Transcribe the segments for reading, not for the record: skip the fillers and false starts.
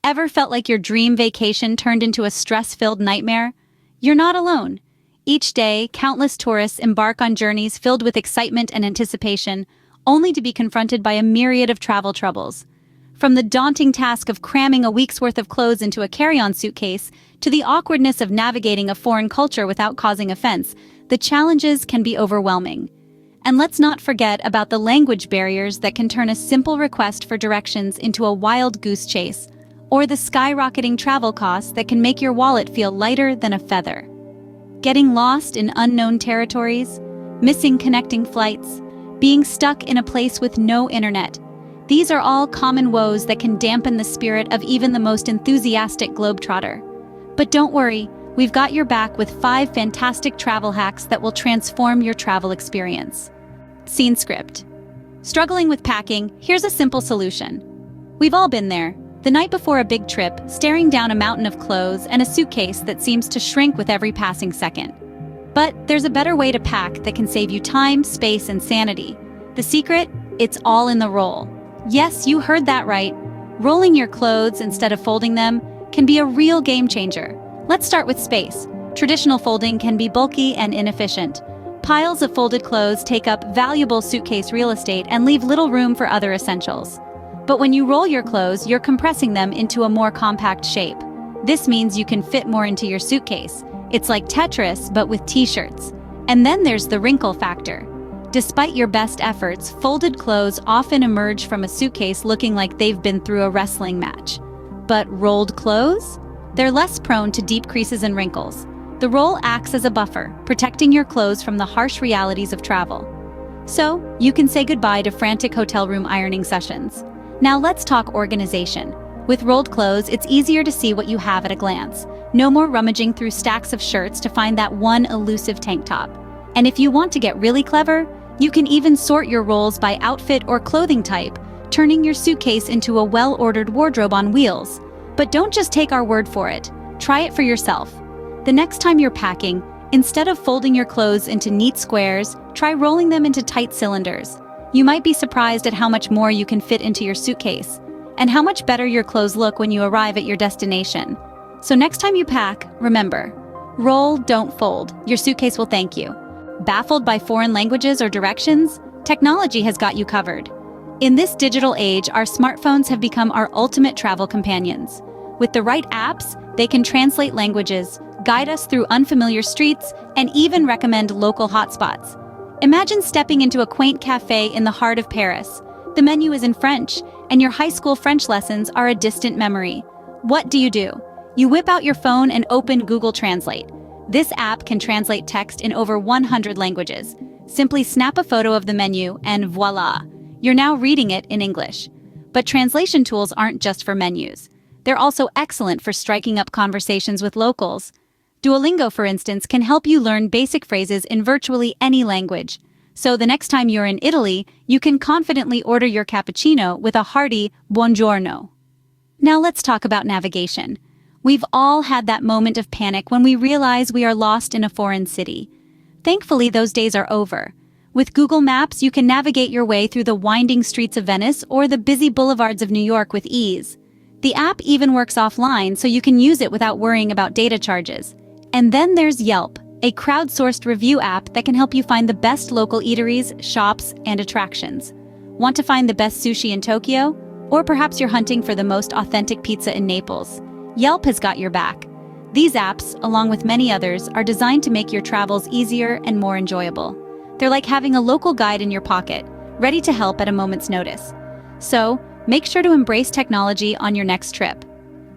Ever felt like your dream vacation turned into a stress-filled nightmare? You're not alone. Each day, countless tourists embark on journeys filled with excitement and anticipation, only to be confronted by a myriad of travel troubles. From the daunting task of cramming a week's worth of clothes into a carry-on suitcase to the awkwardness of navigating a foreign culture without causing offense, the challenges can be overwhelming. And let's not forget about the language barriers that can turn a simple request for directions into a wild goose chase, or the skyrocketing travel costs that can make your wallet feel lighter than a feather. Getting lost in unknown territories, missing connecting flights, being stuck in a place with no internet. These are all common woes that can dampen the spirit of even the most enthusiastic globetrotter. But don't worry, we've got your back with 5 fantastic travel hacks that will transform your travel experience. Scene script. Struggling with packing? Here's a simple solution. We've all been there. The night before a big trip, staring down a mountain of clothes and a suitcase that seems to shrink with every passing second. But there's a better way to pack that can save you time, space, and sanity. The secret? It's all in the roll. Yes, you heard that right. Rolling your clothes instead of folding them can be a real game changer. Let's start with space. Traditional folding can be bulky and inefficient. Piles of folded clothes take up valuable suitcase real estate and leave little room for other essentials. But when you roll your clothes, you're compressing them into a more compact shape. This means you can fit more into your suitcase. It's like Tetris, but with t-shirts. And then there's the wrinkle factor. Despite your best efforts, folded clothes often emerge from a suitcase looking like they've been through a wrestling match. But rolled clothes? They're less prone to deep creases and wrinkles. The roll acts as a buffer, protecting your clothes from the harsh realities of travel. So, you can say goodbye to frantic hotel room ironing sessions. Now let's talk organization. With rolled clothes, it's easier to see what you have at a glance. No more rummaging through stacks of shirts to find that one elusive tank top. And if you want to get really clever, you can even sort your rolls by outfit or clothing type, turning your suitcase into a well-ordered wardrobe on wheels. But don't just take our word for it. Try it for yourself. The next time you're packing, instead of folding your clothes into neat squares, try rolling them into tight cylinders. You might be surprised at how much more you can fit into your suitcase, and how much better your clothes look when you arrive at your destination. So next time you pack, remember, roll, don't fold. Your suitcase will thank you. Baffled by foreign languages or directions? Technology has got you covered. In this digital age, our smartphones have become our ultimate travel companions. With the right apps, they can translate languages, guide us through unfamiliar streets, and even recommend local hotspots. Imagine stepping into a quaint cafe in the heart of Paris. The menu is in French, and your high school French lessons are a distant memory. What do? You whip out your phone and open Google Translate. This app can translate text in over 100 languages. Simply snap a photo of the menu and voila, you're now reading it in English. But translation tools aren't just for menus. They're also excellent for striking up conversations with locals. Duolingo, for instance, can help you learn basic phrases in virtually any language. So the next time you're in Italy, you can confidently order your cappuccino with a hearty buongiorno. Now let's talk about navigation. We've all had that moment of panic when we realize we are lost in a foreign city. Thankfully, those days are over. With Google Maps, you can navigate your way through the winding streets of Venice or the busy boulevards of New York with ease. The app even works offline, so you can use it without worrying about data charges. And then there's Yelp, a crowdsourced review app that can help you find the best local eateries, shops, and attractions. Want to find the best sushi in Tokyo? Or perhaps you're hunting for the most authentic pizza in Naples? Yelp has got your back. These apps, along with many others, are designed to make your travels easier and more enjoyable. They're like having a local guide in your pocket, ready to help at a moment's notice. So, make sure to embrace technology on your next trip.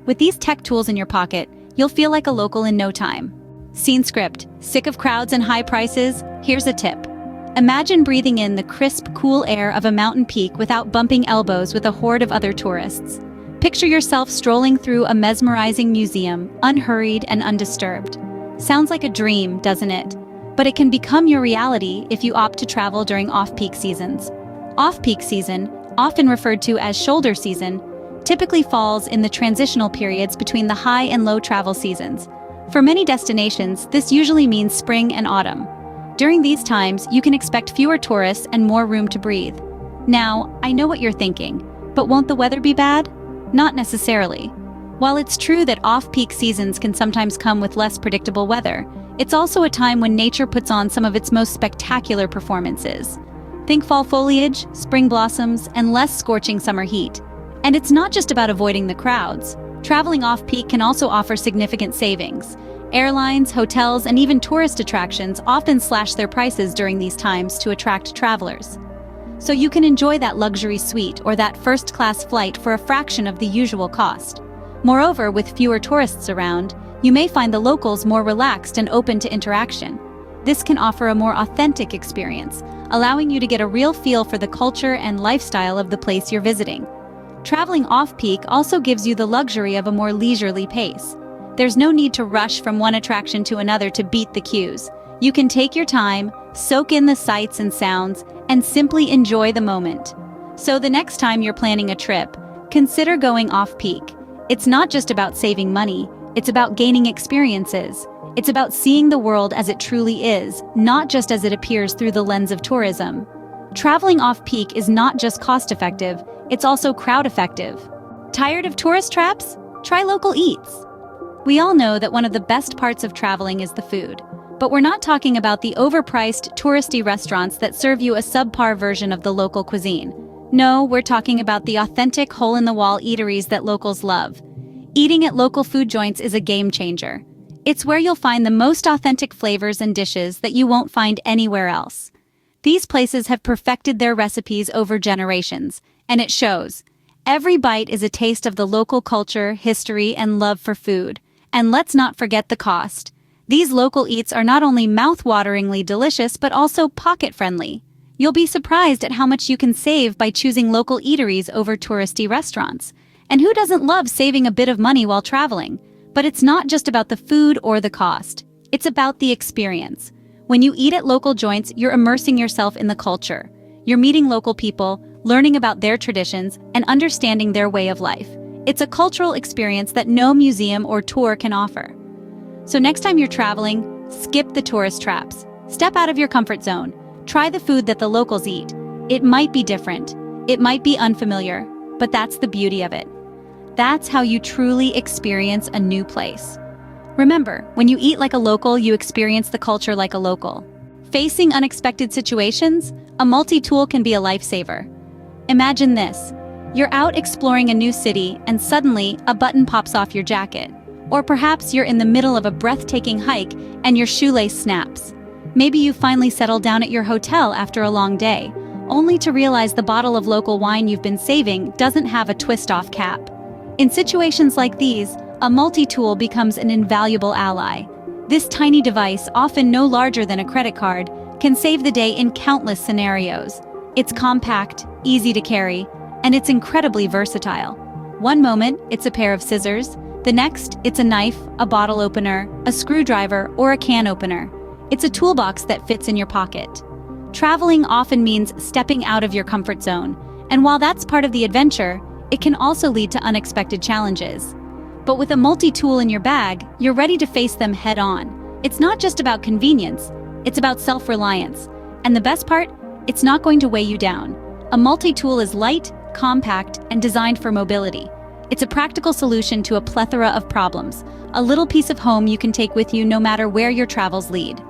With these tech tools in your pocket, you'll feel like a local in no time. Scene script. Sick of crowds and high prices? Here's a tip. Imagine breathing in the crisp, cool air of a mountain peak without bumping elbows with a horde of other tourists. Picture yourself strolling through a mesmerizing museum, unhurried and undisturbed. Sounds like a dream, doesn't it? But it can become your reality if you opt to travel during off-peak seasons. Off-peak season, often referred to as shoulder season, typically falls in the transitional periods between the high and low travel seasons. For many destinations, this usually means spring and autumn. During these times, you can expect fewer tourists and more room to breathe. Now, I know what you're thinking, but won't the weather be bad? Not necessarily. While it's true that off-peak seasons can sometimes come with less predictable weather, it's also a time when nature puts on some of its most spectacular performances. Think fall foliage, spring blossoms, and less scorching summer heat. And it's not just about avoiding the crowds. Traveling off-peak can also offer significant savings. Airlines, hotels, and even tourist attractions often slash their prices during these times to attract travelers. So you can enjoy that luxury suite or that first-class flight for a fraction of the usual cost. Moreover, with fewer tourists around, you may find the locals more relaxed and open to interaction. This can offer a more authentic experience, allowing you to get a real feel for the culture and lifestyle of the place you're visiting. Traveling off-peak also gives you the luxury of a more leisurely pace. There's no need to rush from one attraction to another to beat the queues. You can take your time, soak in the sights and sounds, and simply enjoy the moment. So the next time you're planning a trip, consider going off-peak. It's not just about saving money, it's about gaining experiences. It's about seeing the world as it truly is, not just as it appears through the lens of tourism. Traveling off-peak is not just cost-effective, it's also crowd-effective. Tired of tourist traps? Try local eats. We all know that one of the best parts of traveling is the food. But we're not talking about the overpriced, touristy restaurants that serve you a subpar version of the local cuisine. No, we're talking about the authentic hole-in-the-wall eateries that locals love. Eating at local food joints is a game changer. It's where you'll find the most authentic flavors and dishes that you won't find anywhere else. These places have perfected their recipes over generations, and it shows. Every bite is a taste of the local culture, history, and love for food. And let's not forget the cost. These local eats are not only mouth-wateringly delicious, but also pocket-friendly. You'll be surprised at how much you can save by choosing local eateries over touristy restaurants. And who doesn't love saving a bit of money while traveling? But it's not just about the food or the cost. It's about the experience. When you eat at local joints, you're immersing yourself in the culture. You're meeting local people, learning about their traditions, and understanding their way of life. It's a cultural experience that no museum or tour can offer. So next time you're traveling, skip the tourist traps. Step out of your comfort zone. Try the food that the locals eat. It might be different. It might be unfamiliar, but that's the beauty of it. That's how you truly experience a new place. Remember, when you eat like a local, you experience the culture like a local. Facing unexpected situations, a multi-tool can be a lifesaver. Imagine this. You're out exploring a new city and suddenly a button pops off your jacket. Or perhaps you're in the middle of a breathtaking hike and your shoelace snaps. Maybe you finally settled down at your hotel after a long day, only to realize the bottle of local wine you've been saving doesn't have a twist-off cap. In situations like these, a multi-tool becomes an invaluable ally. This tiny device, often no larger than a credit card, can save the day in countless scenarios. It's compact, easy to carry, and it's incredibly versatile. One moment, it's a pair of scissors. The next, it's a knife, a bottle opener, a screwdriver, or a can opener. It's a toolbox that fits in your pocket. Traveling often means stepping out of your comfort zone, and while that's part of the adventure, it can also lead to unexpected challenges. But with a multi-tool in your bag, you're ready to face them head-on. It's not just about convenience, it's about self-reliance. And the best part, it's not going to weigh you down. A multi-tool is light, compact, and designed for mobility. It's a practical solution to a plethora of problems, a little piece of home you can take with you no matter where your travels lead.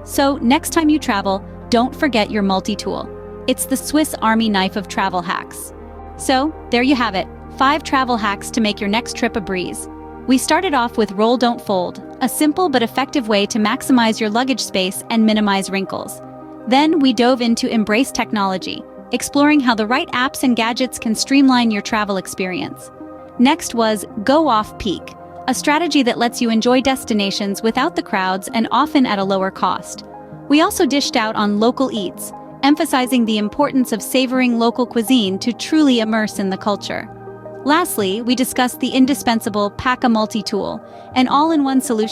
So, next time you travel, don't forget your multi-tool. It's the Swiss Army knife of travel hacks. So, there you have it, 5 travel hacks to make your next trip a breeze. We started off with Roll Don't Fold, a simple but effective way to maximize your luggage space and minimize wrinkles. Then we dove into Embrace Technology, exploring how the right apps and gadgets can streamline your travel experience. Next was Go Off-Peak, a strategy that lets you enjoy destinations without the crowds and often at a lower cost. We also dished out on Local Eats, emphasizing the importance of savoring local cuisine to truly immerse in the culture. Lastly, we discussed the indispensable Pack a Multi-Tool, an all-in-one solution